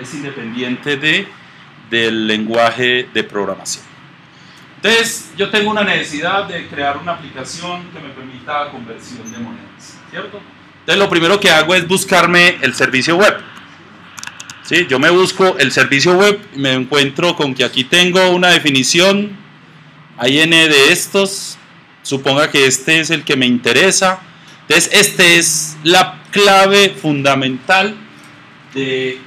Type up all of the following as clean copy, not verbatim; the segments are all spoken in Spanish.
es independiente del lenguaje de programación. Entonces, yo tengo una necesidad de crear una aplicación que me permita conversión de monedas, ¿cierto? Entonces, lo primero que hago es buscarme el servicio web. ¿Sí? Yo me busco el servicio web y me encuentro con que aquí tengo una definición, hay n de estos, suponga que este es el que me interesa. Entonces, esta es la clave fundamental de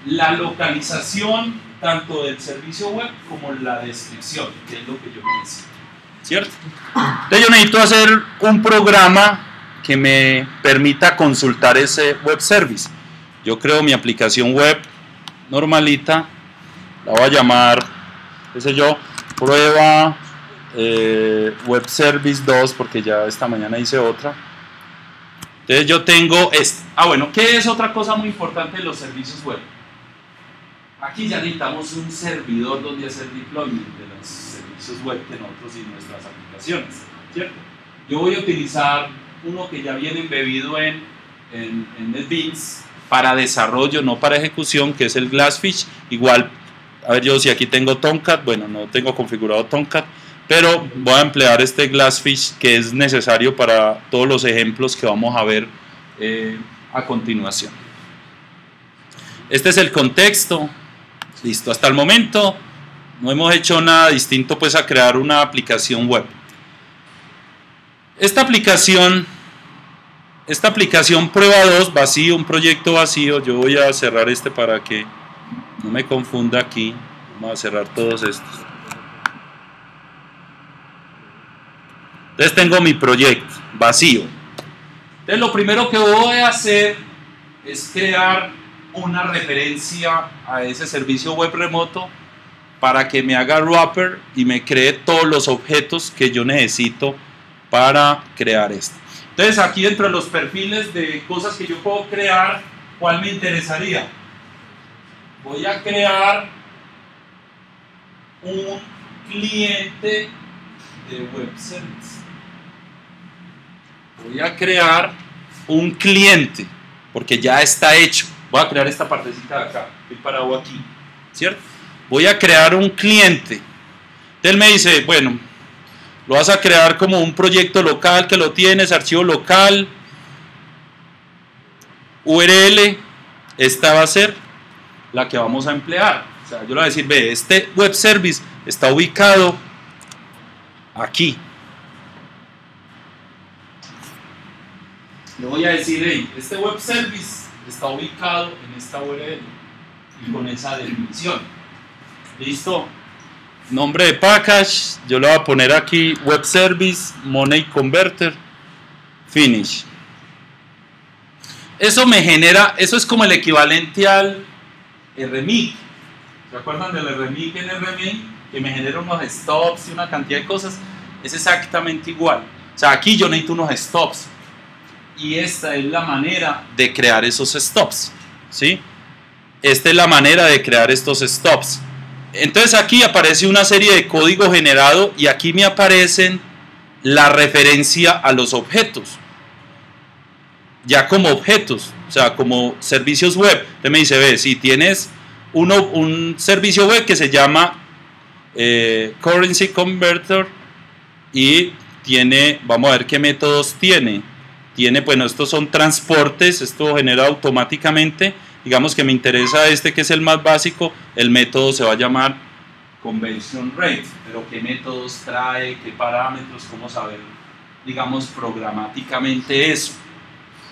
la localización tanto del servicio web como la descripción, que es lo que yo necesito, ¿cierto? Entonces yo necesito hacer un programa que me permita consultar ese web service. Yo creo mi aplicación web normalita, la voy a llamar, qué sé yo, prueba web service 2, porque ya esta mañana hice otra. Entonces yo tengo bueno, ¿qué es otra cosa muy importante de los servicios web? Aquí ya necesitamos un servidor donde hacer deployment de los servicios web de nosotros y nuestras aplicaciones, ¿cierto? Yo voy a utilizar uno que ya viene embebido en NetBeans para desarrollo, no para ejecución, que es el Glassfish. Igual, a ver, yo si aquí tengo Tomcat, bueno, no tengo configurado Tomcat, pero voy a emplear este Glassfish que es necesario para todos los ejemplos que vamos a ver a continuación. Este es el contexto. Listo, hasta el momento no hemos hecho nada distinto pues a crear una aplicación web. Esta aplicación prueba 2, vacío, un proyecto vacío. Yo voy a cerrar este para que no me confunda aquí. Vamos a cerrar todos estos. Entonces tengo mi proyecto vacío. Entonces lo primero que voy a hacer es crear una referencia a ese servicio web remoto para que me haga wrapper y me cree todos los objetos que yo necesito para crear esto. Entonces aquí dentro de los perfiles de cosas que yo puedo crear, ¿cuál me interesaría? Voy a crear un cliente de web service. Voy a crear un cliente porque ya está hecho. Voy a crear esta partecita de acá, estoy parado aquí, ¿cierto? Voy a crear un cliente. Él me dice, bueno, lo vas a crear como un proyecto local que lo tienes, archivo local, URL, esta va a ser la que vamos a emplear. O sea, yo le voy a decir, ve, este web service está ubicado aquí. Le voy a decir, hey, este web service está ubicado en esta URL y con esa definición. ¿Listo? Nombre de package, yo le voy a poner aquí web service, money converter, finish. Eso me genera, eso es como el equivalente al RMIC. ¿Se acuerdan del RMIC en RMI? Que me genera unos stops y una cantidad de cosas. Es exactamente igual. O sea, aquí yo necesito unos stops. Y esta es la manera de crear esos stops, ¿sí? Esta es la manera de crear estos stops. Entonces aquí aparece una serie de código generado y aquí me aparecen la referencia a los objetos. Ya como objetos, o sea, como servicios web. Entonces me dice, ve, si tienes un servicio web que se llama Currency Converter y tiene, vamos a ver qué métodos tiene. Bueno, estos son transportes, esto genera automáticamente. Digamos que me interesa este que es el más básico, el método se va a llamar Conversion Rate, pero qué métodos trae, qué parámetros, cómo saber, digamos, programáticamente eso.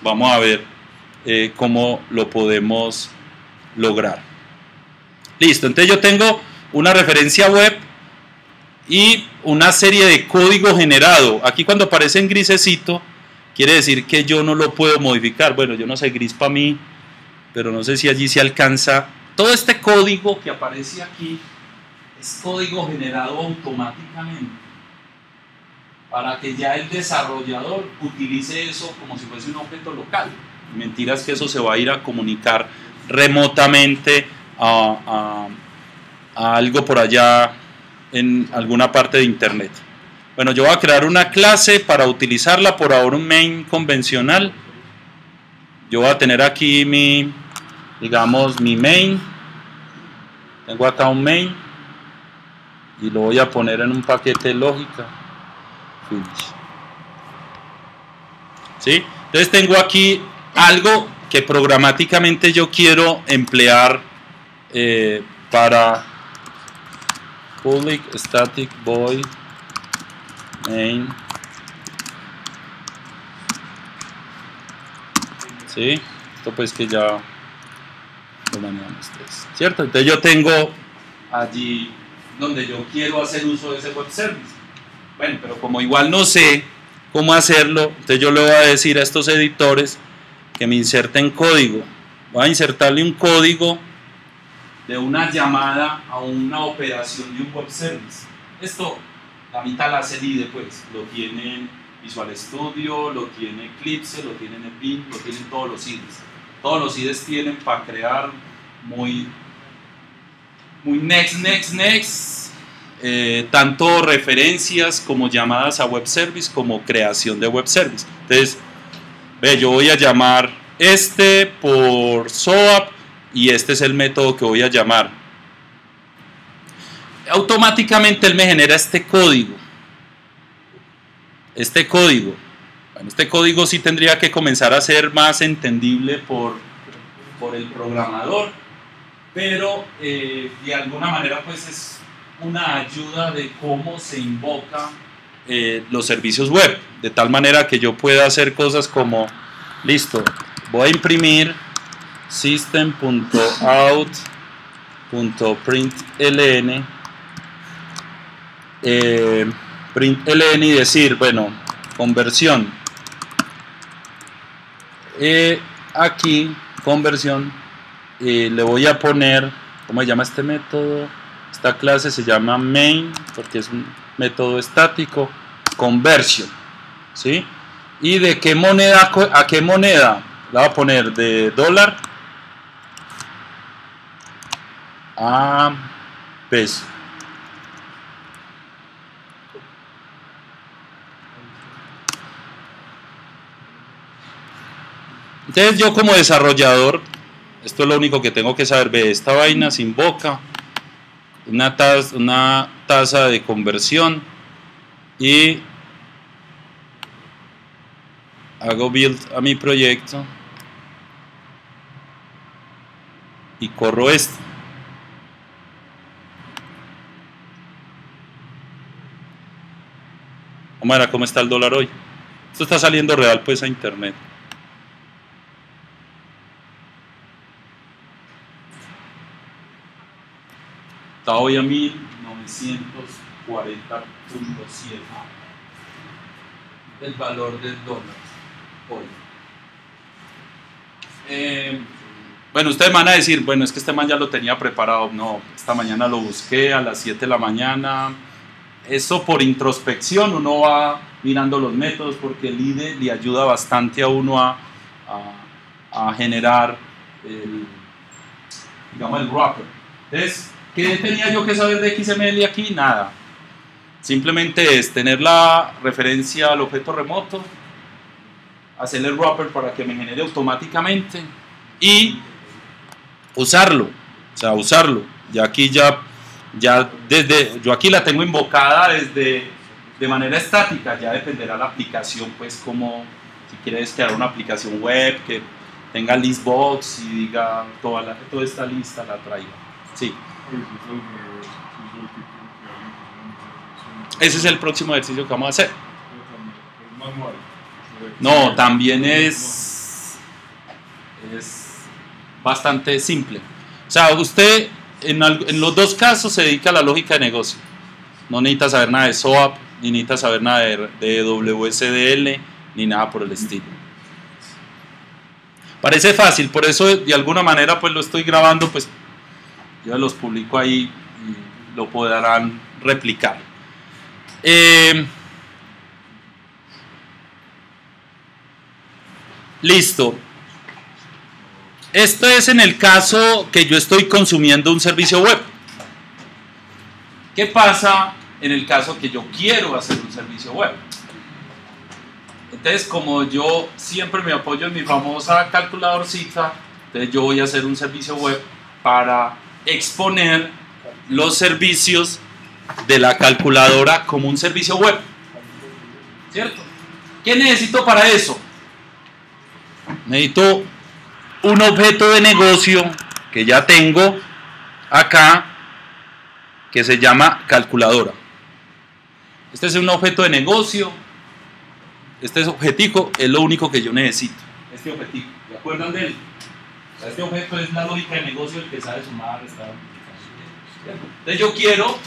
Vamos a ver cómo lo podemos lograr. Listo, entonces yo tengo una referencia web y una serie de código generado. Aquí cuando aparece en grisecito, quiere decir que yo no lo puedo modificar. Bueno, yo no sé, gris para mí, pero no sé si allí se alcanza. Todo este código que aparece aquí es código generado automáticamente para que ya el desarrollador utilice eso como si fuese un objeto local. Mentiras que eso se va a ir a comunicar remotamente a algo por allá en alguna parte de internet. Bueno, yo voy a crear una clase para utilizarla, por ahora un main convencional. Yo voy a tener aquí mi digamos mi main, tengo acá un main y lo voy a poner en un paquete de lógica, finish. ¿Sí? Entonces tengo aquí algo que programáticamente yo quiero emplear para public static void main, ¿sí? Esto pues que ya lo manejan ustedes, ¿cierto? Entonces yo tengo allí donde yo quiero hacer uso de ese web service. Bueno, pero como igual no sé cómo hacerlo, entonces yo le voy a decir a estos editores que me inserten código. Voy a insertarle un código de una llamada a una operación de un web service. Esto, la mitad la hace el IDE, pues, lo tienen Visual Studio, lo tiene Eclipse, lo tienen NetBeans, lo tienen todos los IDEs. Todos los IDEs tienen para crear muy next, tanto referencias como llamadas a web service como creación de web service. Entonces, yo voy a llamar este por SOAP y este es el método que voy a llamar. Automáticamente él me genera este código. Este código sí tendría que comenzar a ser más entendible por el programador, pero de alguna manera pues es una ayuda de cómo se invoca los servicios web, de tal manera que yo pueda hacer cosas como, listo, voy a imprimir system.out.println println y decir, bueno, conversión, aquí conversión, le voy a poner, ¿cómo se llama este método? Esta clase se llama main porque es un método estático, conversion, ¿sí? ¿Y de qué moneda a qué moneda? La voy a poner de dólar a peso. Entonces yo como desarrollador, esto es lo único que tengo que saber, esta vaina se invoca, una tasa de conversión y hago build a mi proyecto y corro esto. Vamos a ver cómo está el dólar hoy. Esto está saliendo real pues a internet. Está hoy a 1940.7 el valor del dólar hoy. Bueno, ustedes van a decir, bueno, es que este man ya lo tenía preparado. No, esta mañana lo busqué a las 7 de la mañana. Eso por introspección, uno va mirando los métodos porque el IDE le ayuda bastante a uno a generar digamos el wrapper. Entonces, ¿qué tenía yo que saber de XML aquí? Nada. Simplemente es tener la referencia al objeto remoto, hacer el wrapper para que me genere automáticamente y usarlo. O sea, usarlo. Ya aquí yo aquí la tengo invocada de manera estática, ya dependerá la aplicación, pues como si quieres crear una aplicación web que tenga listbox y diga toda esta lista la traiga. Sí. Ese es el próximo ejercicio que vamos a hacer. No, también es bastante simple. O sea, usted en los dos casos se dedica a la lógica de negocio. No necesita saber nada de SOAP, ni necesita saber nada de WSDL, ni nada por el estilo. Parece fácil, por eso de alguna manera pues lo estoy grabando, pues yo los publico ahí y lo podrán replicar. Listo. Esto es en el caso que yo estoy consumiendo un servicio web. ¿Qué pasa en el caso que yo quiero hacer un servicio web? Entonces, como yo siempre me apoyo en mi famosa calculadorcita, Entonces yo voy a hacer un servicio web para exponer los servicios de la calculadora como un servicio web, ¿cierto? ¿Qué necesito para eso? Necesito un objeto de negocio que ya tengo acá, que se llama calculadora. Este es un objeto de negocio. Este objetico es lo único que yo necesito. Este objetico, ¿se acuerdan de él? O sea, este objeto es la lógica de negocio, el que sabe sumar, restar. Entonces yo quiero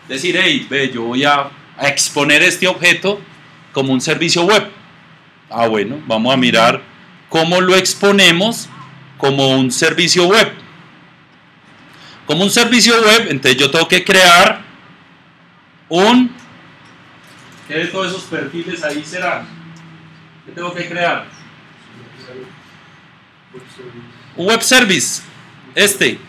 decir, hey, ve, yo voy a exponer este objeto como un servicio web. Ah, bueno, vamos a mirar cómo lo exponemos como un servicio web. Como un servicio web, entonces yo tengo que crear ¿qué de todos esos perfiles ahí serán? ¿Qué tengo que crear? Un web service. Este.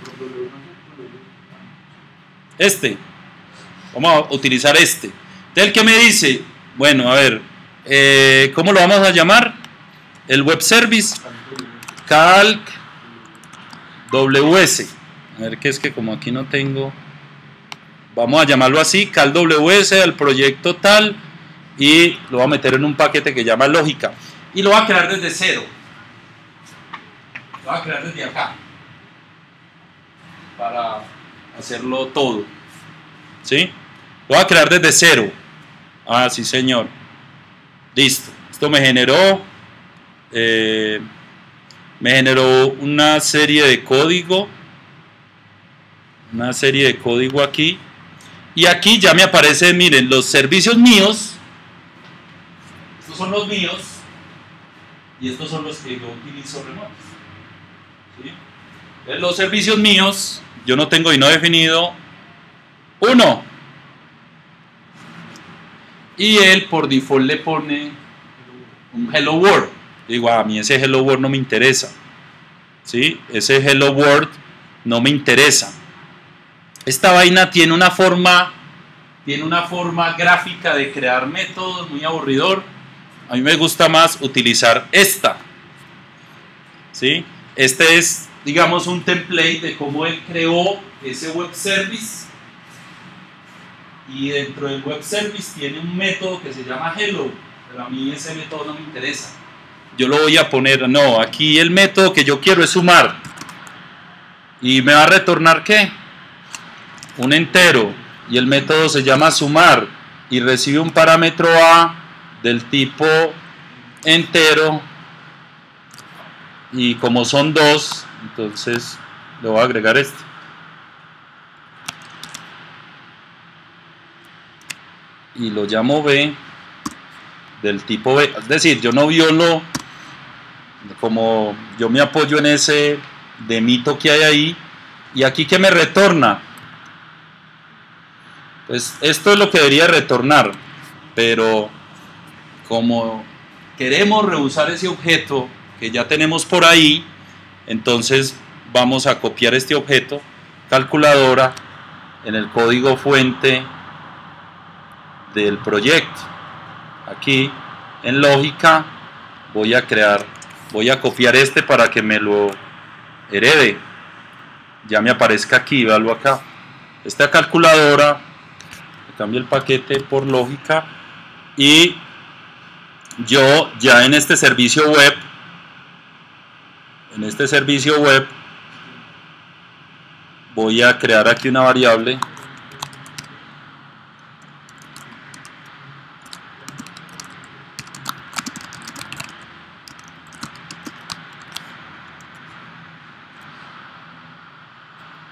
Vamos a utilizar este. Entonces, ¿qué me dice? Bueno, a ver, ¿cómo lo vamos a llamar? El web service calc WS. A ver, que es que como aquí no tengo, vamos a llamarlo así, calc WS al proyecto tal, y lo voy a meter en un paquete que llama lógica, y lo voy a crear desde cero. Lo voy a crear desde acá para hacerlo todo, ¿sí? Lo voy a crear desde cero. Ah, sí, señor. Listo. Esto me generó una serie de código. Una serie de código aquí. Y aquí ya me aparece, miren, los servicios míos. Estos son los míos. Y estos son los que yo utilizo remotos. ¿Sí? Los servicios míos, yo no tengo y no he definido uno. Y él por default le pone un hello world. Digo, a mí ese hello world no me interesa. ¿Sí? Ese hello world no me interesa. Esta vaina tiene una forma gráfica de crear métodos muy aburridor. A mí me gusta más utilizar esta. ¿Sí? Este es, digamos, un template de cómo él creó ese web service. Y dentro del web service tiene un método que se llama hello. Pero a mí ese método no me interesa. Yo lo voy a poner, no, aquí el método que yo quiero es sumar. ¿Y me va a retornar qué? Un entero. Y el método se llama sumar. Y recibe un parámetro A del tipo entero. Y como son dos, entonces le voy a agregar este. Y lo llamo B del tipo B. Es decir, yo no violo, como yo me apoyo en ese demito que hay ahí. Y aquí, ¿qué me retorna? Pues esto es lo que debería retornar, pero como queremos reusar ese objeto que ya tenemos por ahí, entonces vamos a copiar este objeto, calculadora, en el código fuente del proyecto. Aquí en lógica voy a copiar este para que me lo herede. Ya me aparezca aquí, véalo acá. Esta calculadora, cambio el paquete por lógica, y yo ya en este servicio web, voy a crear aquí una variable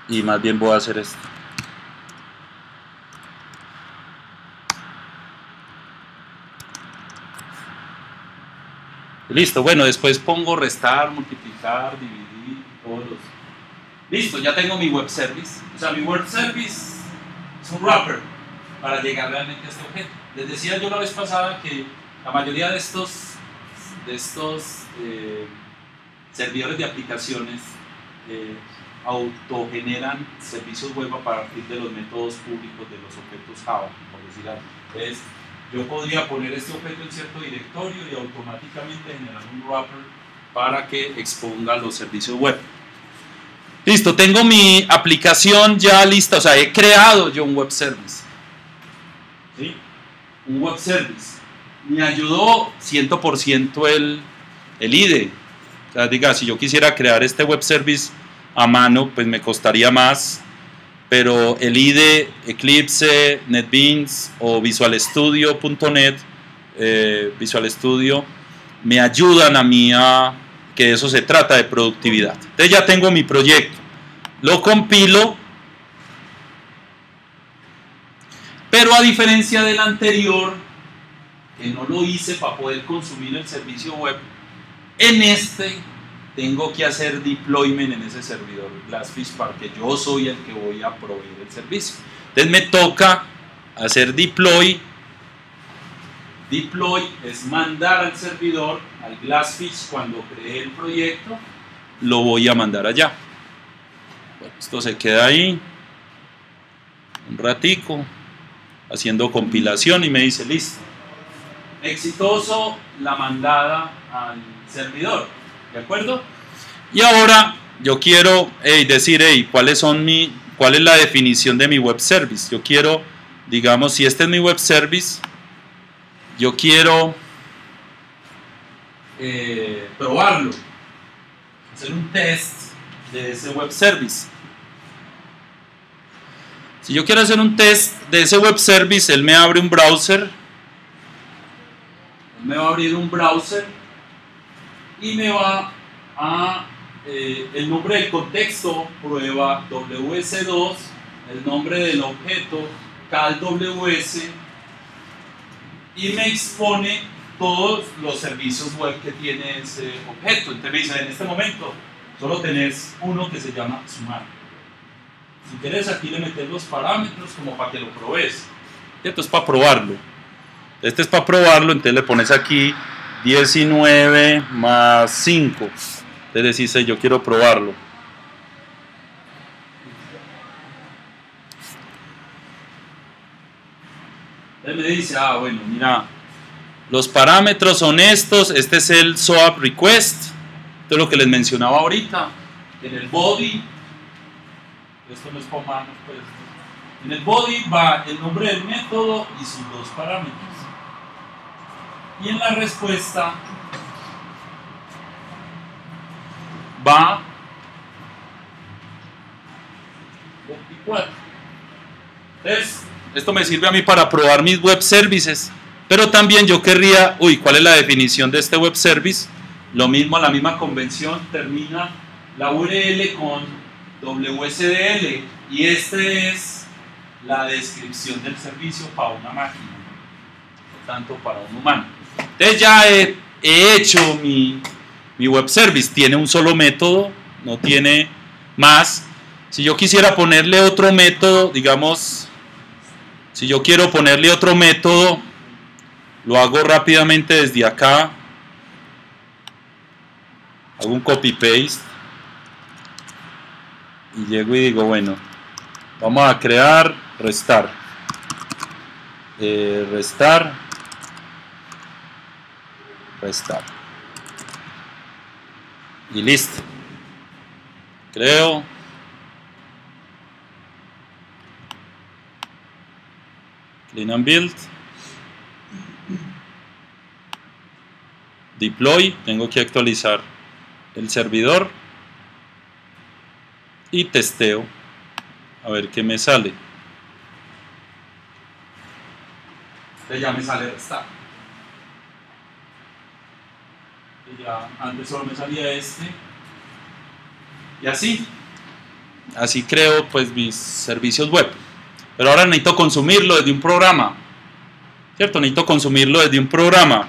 y más bien voy a hacer esto. Listo, bueno, después pongo restar, multiplicar, dividir, todos los... Listo, ya tengo mi web service. O sea, mi web service es un wrapper para llegar realmente a este objeto. Les decía yo la vez pasada que la mayoría de estos servidores de aplicaciones autogeneran servicios web a partir de los métodos públicos de los objetos Java, por decir algo. Entonces, yo podría poner este objeto en cierto directorio y automáticamente generar un wrapper para que exponga los servicios web. Listo, tengo mi aplicación ya lista, o sea, he creado yo un web service. ¿Sí? Un web service. Me ayudó 100% el IDE. O sea, diga, si yo quisiera crear este web service a mano, pues me costaría más, pero el IDE, Eclipse, NetBeans o VisualStudio.net, Visual Studio, me ayudan a mí a que de eso se trata, de productividad. Entonces ya tengo mi proyecto, lo compilo, pero a diferencia del anterior, que no lo hice para poder consumir el servicio web, en este tengo que hacer deployment en ese servidor Glassfish porque yo soy el que voy a proveer el servicio. Entonces me toca hacer deploy. Deploy es mandar al servidor, al Glassfish, cuando cree el proyecto, lo voy a mandar allá. Bueno, esto se queda ahí un ratico haciendo compilación y me dice listo, exitoso la mandada al servidor, ¿de acuerdo? Y ahora yo quiero decir, ¿cuál es la definición de mi web service? Yo quiero, digamos, si este es mi web service, yo quiero probarlo, hacer un test de ese web service. Si yo quiero hacer un test de ese web service, él me abre un browser, me va a abrir un browser y me va a el nombre del contexto, prueba WS2, el nombre del objeto CalWS, y me expone todos los servicios web que tiene ese objeto. Entonces me dice, en este momento solo tenés uno que se llama sumar. Si quieres aquí le metes los parámetros como para que lo probes. Esto es para probarlo. Este es para probarlo, entonces le pones aquí 19 más 5. Entonces decís, yo quiero probarlo. Él me dice, bueno, mira, los parámetros son estos, este es el SOAP request, esto es lo que les mencionaba ahorita, en el body, esto no es para manos, pues, en el body va el nombre del método y sus dos parámetros, y en la respuesta va 24. Entonces, esto me sirve a mí para probar mis web services, pero también yo querría, ¿cuál es la definición de este web service? Lo mismo, la misma convención, termina la URL con WSDL y este es la descripción del servicio para una máquina, no tanto para un humano. Entonces ya he hecho mi web service, tiene un solo método, no tiene más. Si yo quisiera ponerle otro método, digamos, si yo quiero ponerle otro método, lo hago rápidamente desde acá, hago un copy paste y llego y digo, bueno, vamos a crear restar, restar, y listo. Creo. Clean and build. Deploy. Tengo que actualizar el servidor. Y testeo. A ver qué me sale. Ya me sale restar. Ya antes solo me salía este. Y así creo pues mis servicios web. Pero ahora necesito consumirlo desde un programa, ¿cierto? Necesito consumirlo desde un programa.